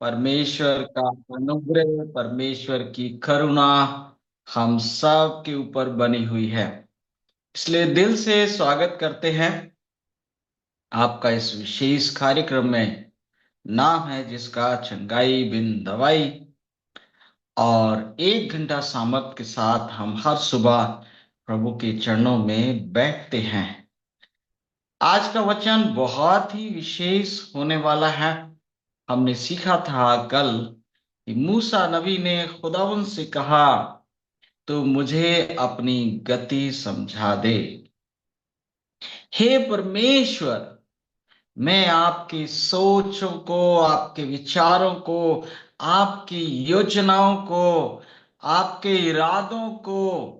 परमेश्वर का अनुग्रह, परमेश्वर की करुणा हम सब के ऊपर बनी हुई है। इसलिए दिल से स्वागत करते हैं आपका इस विशेष कार्यक्रम में। नाम है जिसका चंगाई बिन दवाई। और 1 घंटा सामर्थ के साथ हम हर सुबह प्रभु के चरणों में बैठते हैं। आज का वचन बहुत ही विशेष होने वाला है। हमने सीखा था कल कि मूसा नबी ने खुदावन से कहा, तो मुझे अपनी गति समझा दे। हे परमेश्वर, मैं आपकी सोचों को, आपके विचारों को, आपकी योजनाओं को, आपके इरादों को,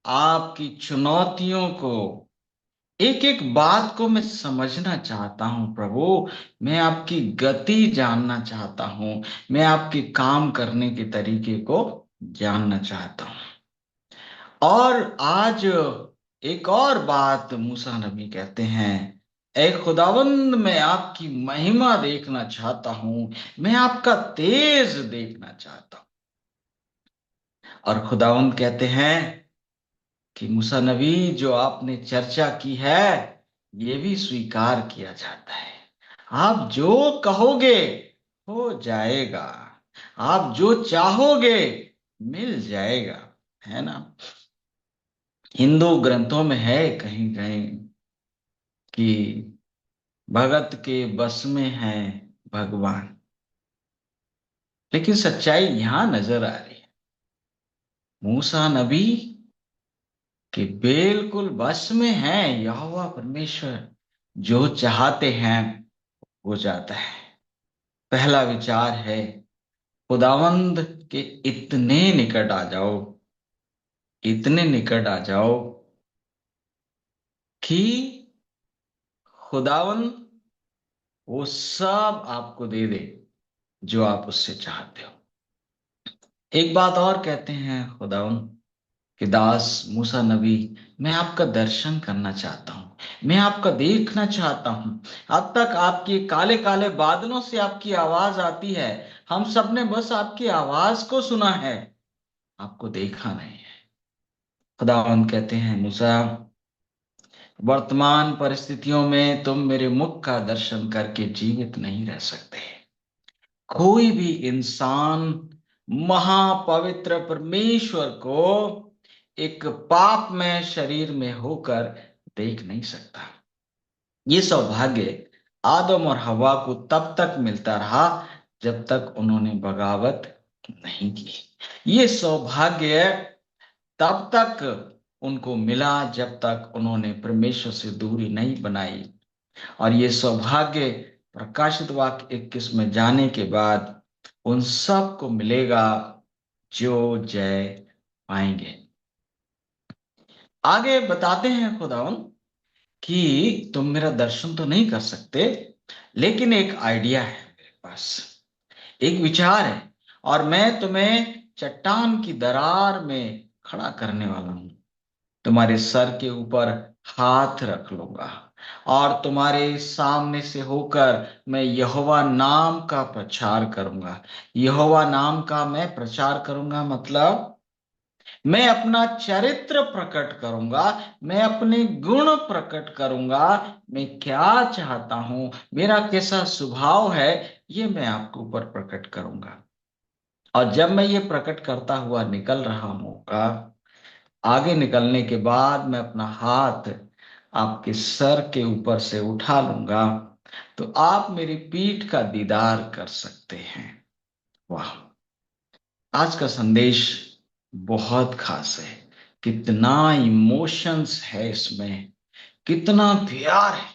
आपकी चुनौतियों को, एक एक बात को मैं समझना चाहता हूं प्रभु। मैं आपकी गति जानना चाहता हूं। मैं आपके काम करने के तरीके को जानना चाहता हूं। और आज एक और बात मूसा नबी कहते हैं, ए खुदावंद, मैं आपकी महिमा देखना चाहता हूं। मैं आपका तेज देखना चाहता हूं। और खुदावंद कहते हैं कि मूसा नबी, जो आपने चर्चा की है ये भी स्वीकार किया जाता है। आप जो कहोगे हो जाएगा। आप जो चाहोगे मिल जाएगा। है ना? हिंदू ग्रंथों में है कहीं कहीं कि भगत के बस में है भगवान। लेकिन सच्चाई यहां नजर आ रही है। मूसा नबी के बिल्कुल बस में है यहोवा परमेश्वर। जो चाहते हैं हो जाता है। पहला विचार है, खुदावंद के इतने निकट आ जाओ, इतने निकट आ जाओ कि खुदावंद वो सब आपको दे दे जो आप उससे चाहते हो। एक बात और कहते हैं खुदावंद कि दास मूसा नबी, मैं आपका दर्शन करना चाहता हूं। मैं आपका देखना चाहता हूं। अब तक आपके काले काले बादलों से आपकी आवाज आती है। हम सब ने बस आपकी आवाज को सुना है, आपको देखा नहीं है। खुदावंद कहते हैं, मूसा, वर्तमान परिस्थितियों में तुम मेरे मुख का दर्शन करके जीवित नहीं रह सकते। कोई भी इंसान महापवित्र परमेश्वर को एक पाप में शरीर में होकर देख नहीं सकता। ये सौभाग्य आदम और हवा को तब तक मिलता रहा जब तक उन्होंने बगावत नहीं की। ये सौभाग्य तब तक उनको मिला जब तक उन्होंने परमेश्वर से दूरी नहीं बनाई। और ये सौभाग्य प्रकाशित वाक्य 21 में जाने के बाद उन सब को मिलेगा जो जय पाएंगे। आगे बताते हैं खुदावन कि तुम मेरा दर्शन तो नहीं कर सकते, लेकिन एक आइडिया है मेरे पास, एक विचार है। और मैं तुम्हें चट्टान की दरार में खड़ा करने वाला हूं। तुम्हारे सर के ऊपर हाथ रख लूंगा और तुम्हारे सामने से होकर मैं यहोवा नाम का प्रचार करूंगा। यहोवा नाम का मैं प्रचार करूंगा मतलब मैं अपना चरित्र प्रकट करूंगा। मैं अपने गुण प्रकट करूंगा। मैं क्या चाहता हूं, मेरा कैसा स्वभाव है, ये मैं आपके ऊपर प्रकट करूंगा। और जब मैं ये प्रकट करता हुआ निकल रहा हूँगा, आगे निकलने के बाद मैं अपना हाथ आपके सर के ऊपर से उठा लूंगा, तो आप मेरी पीठ का दीदार कर सकते हैं। वाह! आज का संदेश बहुत खास है। कितना इमोशंस है इसमें, कितना प्यार है।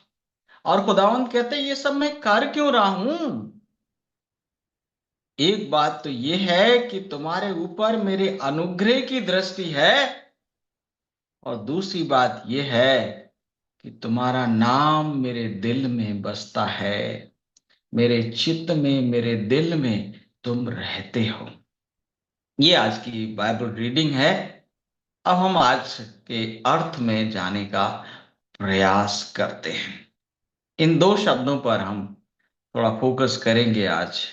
और खुदावंद कहते हैं, ये सब मैं कर क्यों रहा हूं? एक बात तो ये है कि तुम्हारे ऊपर मेरे अनुग्रह की दृष्टि है। और दूसरी बात यह है कि तुम्हारा नाम मेरे दिल में बसता है। मेरे चित्त में, मेरे दिल में तुम रहते हो। ये आज की बाइबल रीडिंग है। अब हम आज के अर्थ में जाने का प्रयास करते हैं। इन दो शब्दों पर हम थोड़ा फोकस करेंगे आज।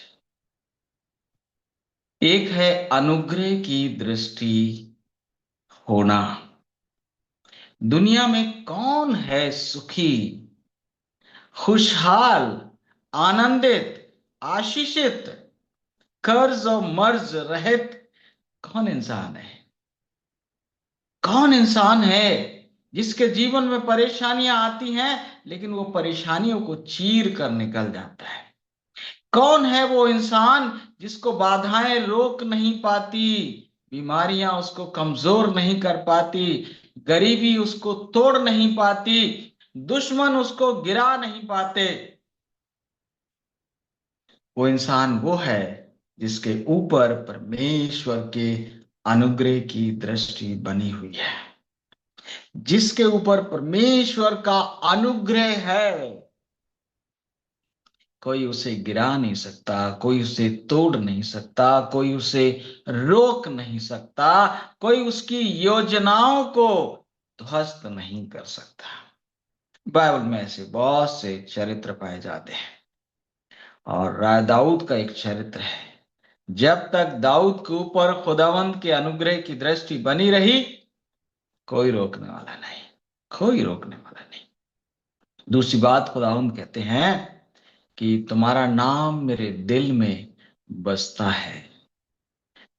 एक है अनुग्रह की दृष्टि होना। दुनिया में कौन है सुखी, खुशहाल, आनंदित, आशीषित, कर्ज और मर्ज रहित? कौन इंसान है? कौन इंसान है जिसके जीवन में परेशानियां आती हैं लेकिन वो परेशानियों को चीर कर निकल जाता है? कौन है वो इंसान जिसको बाधाएं रोक नहीं पाती, बीमारियां उसको कमजोर नहीं कर पाती, गरीबी उसको तोड़ नहीं पाती, दुश्मन उसको गिरा नहीं पाते? वो इंसान वो है जिसके ऊपर परमेश्वर के अनुग्रह की दृष्टि बनी हुई है, जिसके ऊपर परमेश्वर का अनुग्रह है। कोई उसे गिरा नहीं सकता, कोई उसे तोड़ नहीं सकता, कोई उसे रोक नहीं सकता, कोई उसकी योजनाओं को ध्वस्त नहीं कर सकता। बाइबल में ऐसे बहुत से चरित्र पाए जाते हैं और राजा दाऊद का एक चरित्र है। जब तक दाऊद के ऊपर खुदावंद के अनुग्रह की दृष्टि बनी रही, कोई रोकने वाला नहीं, कोई रोकने वाला नहीं। दूसरी बात, खुदावंद कहते हैं कि तुम्हारा नाम मेरे दिल में बसता है,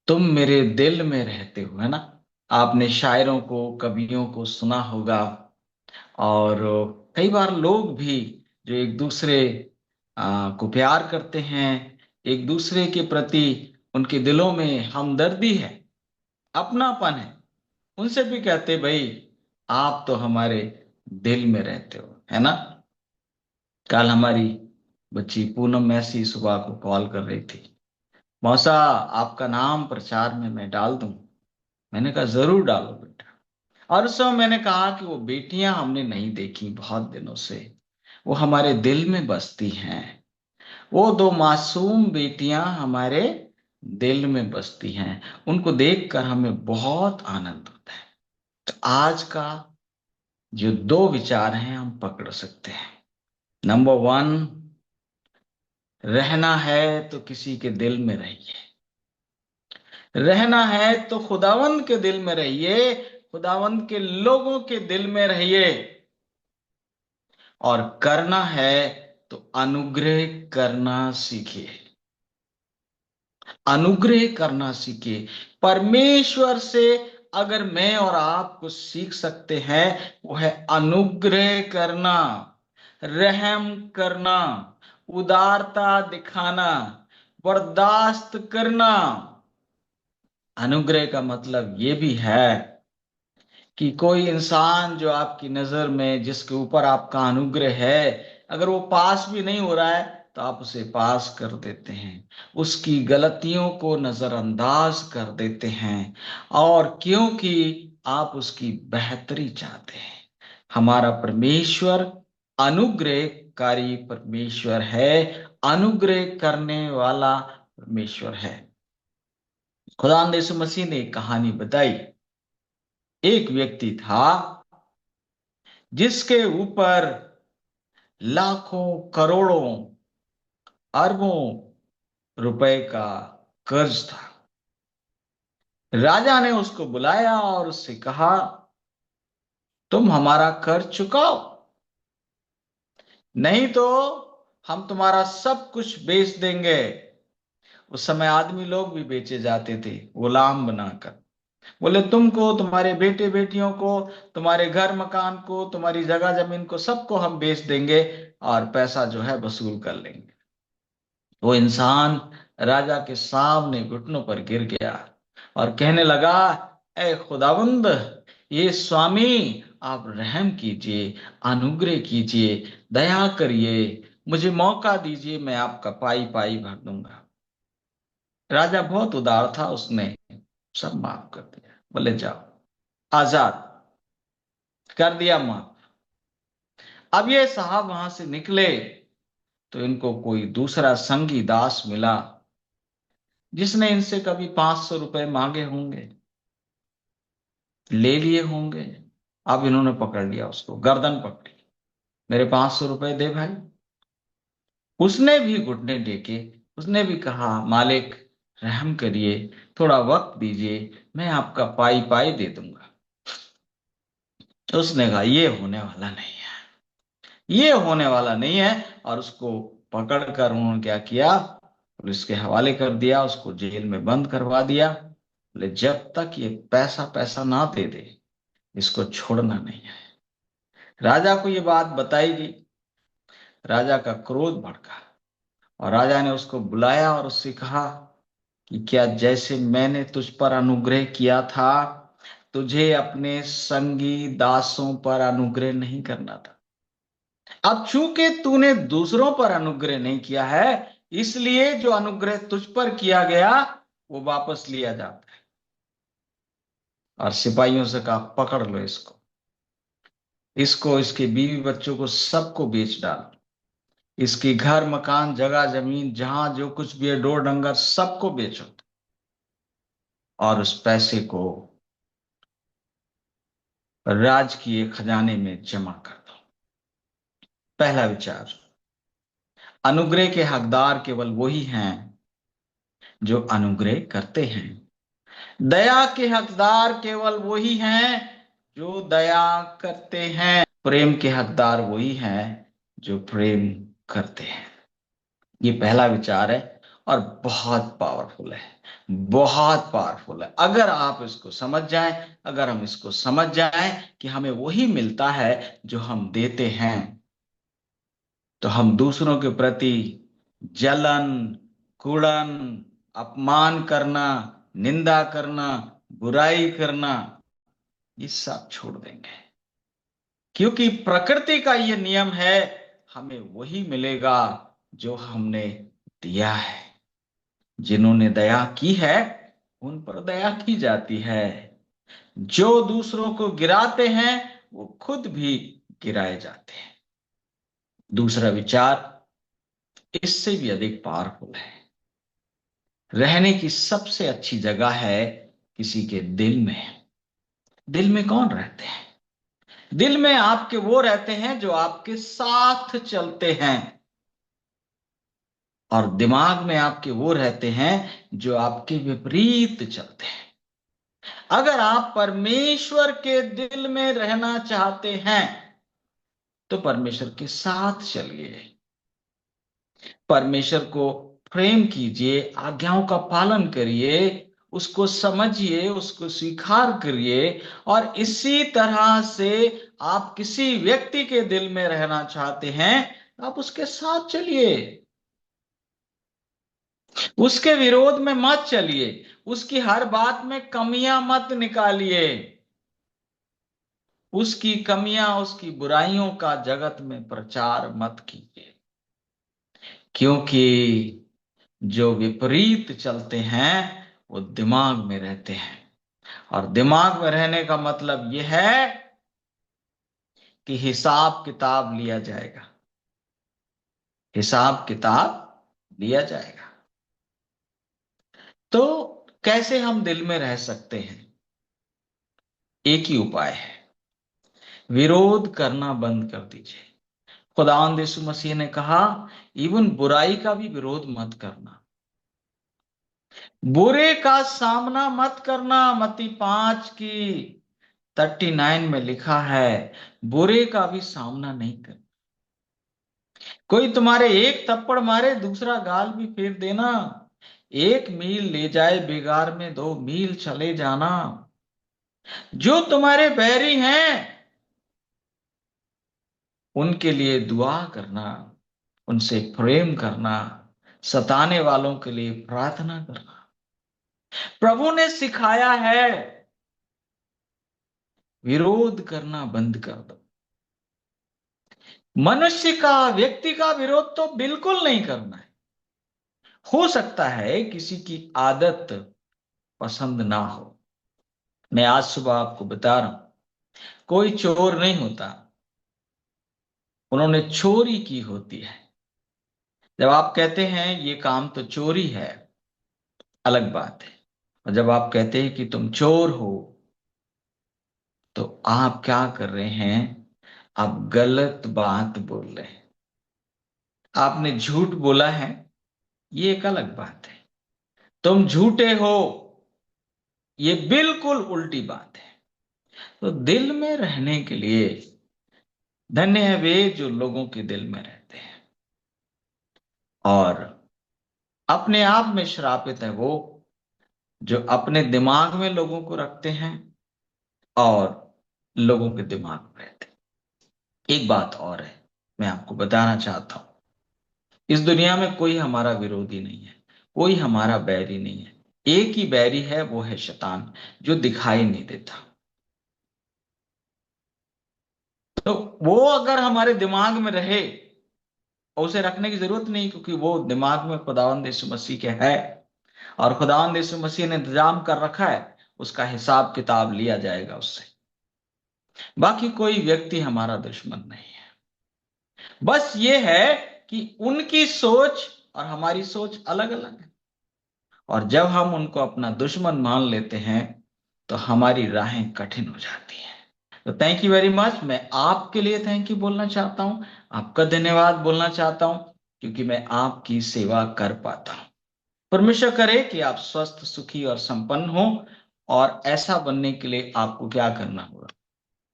तुम मेरे दिल में रहते हो, है ना? आपने शायरों को, कवियों को सुना होगा। और कई बार लोग भी जो एक दूसरे को प्यार करते हैं, एक दूसरे के प्रति उनके दिलों में हमदर्दी है, अपनापन है, उनसे भी कहते भाई आप तो हमारे दिल में रहते हो, है ना? कल हमारी बच्ची पूनम मैसी सुबह को कॉल कर रही थी, मौसा आपका नाम प्रचार में मैं डाल दूं? मैंने कहा जरूर डालो बेटा। और उस समय मैंने कहा कि वो बेटियां हमने नहीं देखी बहुत दिनों से, वो हमारे दिल में बसती हैं। वो दो मासूम बेटियां हमारे दिल में बसती हैं, उनको देखकर हमें बहुत आनंद होता है। तो आज का जो दो विचार हैं हम पकड़ सकते हैं। नंबर वन, रहना है तो किसी के दिल में रहिए। रहना है तो खुदावंद के दिल में रहिए, खुदावंद के लोगों के दिल में रहिए। और करना है तो अनुग्रह करना सीखिए, अनुग्रह करना सीखिए। परमेश्वर से अगर मैं और आप कुछ सीख सकते हैं, वो है अनुग्रह करना, रहम करना, उदारता दिखाना, बर्दाश्त करना। अनुग्रह का मतलब ये भी है कि कोई इंसान जो आपकी नजर में, जिसके ऊपर आपका अनुग्रह है, अगर वो पास भी नहीं हो रहा है तो आप उसे पास कर देते हैं, उसकी गलतियों को नजरअंदाज कर देते हैं। और क्योंकि आप उसकी बेहतरी चाहते हैं। हमारा परमेश्वर अनुग्रहकारी परमेश्वर है, अनुग्रह करने वाला परमेश्वर है। खुदा यीशु मसीह ने एक कहानी बताई। एक व्यक्ति था जिसके ऊपर लाखों, करोड़ों, अरबों रुपए का कर्ज था। राजा ने उसको बुलाया और उससे कहा तुम हमारा कर्ज चुकाओ, नहीं तो हम तुम्हारा सब कुछ बेच देंगे। उस समय आदमी लोग भी बेचे जाते थे गुलाम बनाकर। बोले तुमको, तुम्हारे बेटे बेटियों को, तुम्हारे घर मकान को, तुम्हारी जगह जमीन को, सबको हम बेच देंगे और पैसा जो है वसूल कर लेंगे। वो इंसान राजा के सामने घुटनों पर गिर गया और कहने लगा, ए खुदावंद, ये स्वामी, आप रहम कीजिए, अनुग्रह कीजिए, दया करिए, मुझे मौका दीजिए, मैं आपका पाई पाई भर दूंगा। राजा बहुत उदार था, उसने सब माफ कर दिया। बोले जाओ, आजाद कर दिया, माफ। अब ये साहब वहां से निकले तो इनको कोई दूसरा संगी दास मिला जिसने इनसे कभी 500 रुपए मांगे होंगे, ले लिए होंगे। अब इन्होंने पकड़ लिया, उसको गर्दन पकड़ी, मेरे 500 रुपए दे भाई। उसने भी घुटने टेके, उसने भी कहा मालिक रहम करिए, थोड़ा वक्त दीजिए, मैं आपका पाई पाई दे दूंगा। तो उसने कहा ये होने वाला नहीं है, ये होने वाला नहीं है। और उसको पकड़कर उन्होंने क्या किया, पुलिस के हवाले कर दिया, उसको जेल में बंद करवा दिया। बोले जब तक ये पैसा पैसा ना दे दे, इसको छोड़ना नहीं है। राजा को ये बात बताई गई। राजा का क्रोध भड़का और राजा ने उसको बुलाया और उससे कहा कि क्या जैसे मैंने तुझ पर अनुग्रह किया था, तुझे अपने संगी दासों पर अनुग्रह नहीं करना था? अब चूंकि तूने दूसरों पर अनुग्रह नहीं किया है, इसलिए जो अनुग्रह तुझ पर किया गया वो वापस लिया जाता है। और सिपाहियों से कहा पकड़ लो इसको, इसको, इसके बीवी बच्चों को सबको बेच डालो, इसकी घर मकान जगह जमीन जहां जो कुछ भी है डोर डंगर सबको बेचो, और उस पैसे को राजकीय खजाने में जमा कर दो। पहला विचार, अनुग्रह के हकदार केवल वही हैं जो अनुग्रह करते हैं। दया के हकदार केवल वही हैं जो दया करते हैं। प्रेम के हकदार वही हैं जो प्रेम करते हैं। ये पहला विचार है और बहुत पावरफुल है, बहुत पावरफुल है। अगर आप इसको समझ जाएं, अगर हम इसको समझ जाएं कि हमें वही मिलता है जो हम देते हैं, तो हम दूसरों के प्रति जलन, कुड़न, अपमान करना, निंदा करना, बुराई करना, ये सब छोड़ देंगे। क्योंकि प्रकृति का ये नियम है, हमें वही मिलेगा जो हमने दिया है। जिन्होंने दया की है उन पर दया की जाती है। जो दूसरों को गिराते हैं वो खुद भी गिराए जाते हैं। दूसरा विचार इससे भी अधिक पावरफुल है। रहने की सबसे अच्छी जगह है किसी के दिल में। दिल में कौन रहते हैं? दिल में आपके वो रहते हैं जो आपके साथ चलते हैं, और दिमाग में आपके वो रहते हैं जो आपके विपरीत चलते हैं। अगर आप परमेश्वर के दिल में रहना चाहते हैं तो परमेश्वर के साथ चलिए, परमेश्वर को प्रेम कीजिए, आज्ञाओं का पालन करिए, उसको समझिए, उसको स्वीकार करिए। और इसी तरह से आप किसी व्यक्ति के दिल में रहना चाहते हैं, आप उसके साथ चलिए, उसके विरोध में मत चलिए, उसकी हर बात में कमियां मत निकालिए, उसकी कमियां, उसकी बुराइयों का जगत में प्रचार मत कीजिए। क्योंकि जो विपरीत चलते हैं वो दिमाग में रहते हैं, और दिमाग में रहने का मतलब यह है कि हिसाब किताब लिया जाएगा, हिसाब किताब लिया जाएगा। तो कैसे हम दिल में रह सकते हैं? एक ही उपाय है, विरोध करना बंद कर दीजिए। खुदावंद यीशु मसीह ने कहा, इवन बुराई का भी विरोध मत करना, बुरे का सामना मत करना। मत्ती 5:39 में लिखा है, बुरे का भी सामना नहीं करना। कोई तुम्हारे एक थप्पड़ मारे, दूसरा गाल भी फेर देना। एक मील ले जाए बिगार में 2 मील चले जाना। जो तुम्हारे बैरी हैं उनके लिए दुआ करना, उनसे प्रेम करना, सताने वालों के लिए प्रार्थना करना। प्रभु ने सिखाया है, विरोध करना बंद कर दो। मनुष्य का, व्यक्ति का विरोध तो बिल्कुल नहीं करना है। हो सकता है किसी की आदत पसंद ना हो। मैं आज सुबह आपको बता रहा हूं, कोई चोर नहीं होता, उन्होंने चोरी की होती है। जब आप कहते हैं ये काम तो चोरी है, अलग बात है। और जब आप कहते हैं कि तुम चोर हो, तो आप क्या कर रहे हैं? आप गलत बात बोल रहे हैं, आपने झूठ बोला है, ये एक अलग बात है। तुम झूठे हो, ये बिल्कुल उल्टी बात है। तो दिल में रहने के लिए धन्य है वे जो लोगों के दिल में रहते हैं, और अपने आप में श्रापित है वो जो अपने दिमाग में लोगों को रखते हैं और लोगों के दिमाग में रहते हैं। एक बात और है, मैं आपको बताना चाहता हूं, इस दुनिया में कोई हमारा विरोधी नहीं है, कोई हमारा बैरी नहीं है। एक ही बैरी है, वो है शैतान, जो दिखाई नहीं देता। तो वो अगर हमारे दिमाग में रहे, और उसे रखने की जरूरत नहीं, क्योंकि वो दिमाग में खुदावंद यीशु मसीह के है, और खुदावंद यीशु मसीह ने इंतजाम कर रखा है, उसका हिसाब किताब लिया जाएगा उससे। बाकी कोई व्यक्ति हमारा दुश्मन नहीं है। बस ये है कि उनकी सोच और हमारी सोच अलग अलग है, और जब हम उनको अपना दुश्मन मान लेते हैं तो हमारी राहें कठिन हो जाती हैं। तो थैंक यू वेरी मच। मैं आपके लिए थैंक यू बोलना चाहता हूं, आपका धन्यवाद बोलना चाहता हूं, क्योंकि मैं आपकी सेवा कर पाता हूं। परमेश्वर करे कि आप स्वस्थ, सुखी और संपन्न हो। और ऐसा बनने के लिए आपको क्या करना होगा?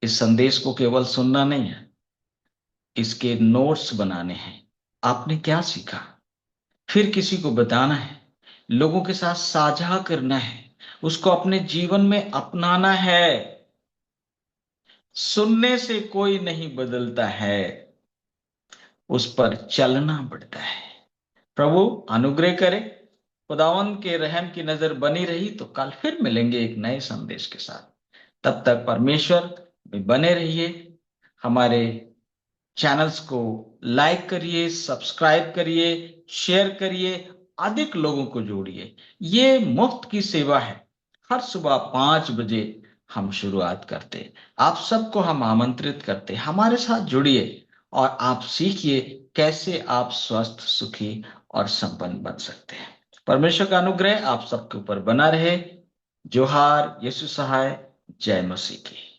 इस संदेश को केवल सुनना नहीं है, इसके नोट्स बनाने हैं। आपने क्या सीखा, फिर किसी को बताना है, लोगों के साथ साझा करना है, उसको अपने जीवन में अपनाना है। सुनने से कोई नहीं बदलता है, उस पर चलना पड़ता है। प्रभु अनुग्रह करे, खुदावंद के रहम की नजर बनी रही तो कल फिर मिलेंगे एक नए संदेश के साथ। तब तक परमेश्वर में बने रहिए। हमारे चैनल्स को लाइक करिए, सब्सक्राइब करिए, शेयर करिए, अधिक लोगों को जोड़िए। ये मुफ्त की सेवा है। हर सुबह 5 बजे हम शुरुआत करते, आप सबको हम आमंत्रित करते, हमारे साथ जुड़िए और आप सीखिए कैसे आप स्वस्थ, सुखी और संपन्न बन सकते हैं। परमेश्वर का अनुग्रह आप सबके ऊपर बना रहे। जोहार, यीशु सहाय, जय मसीह की।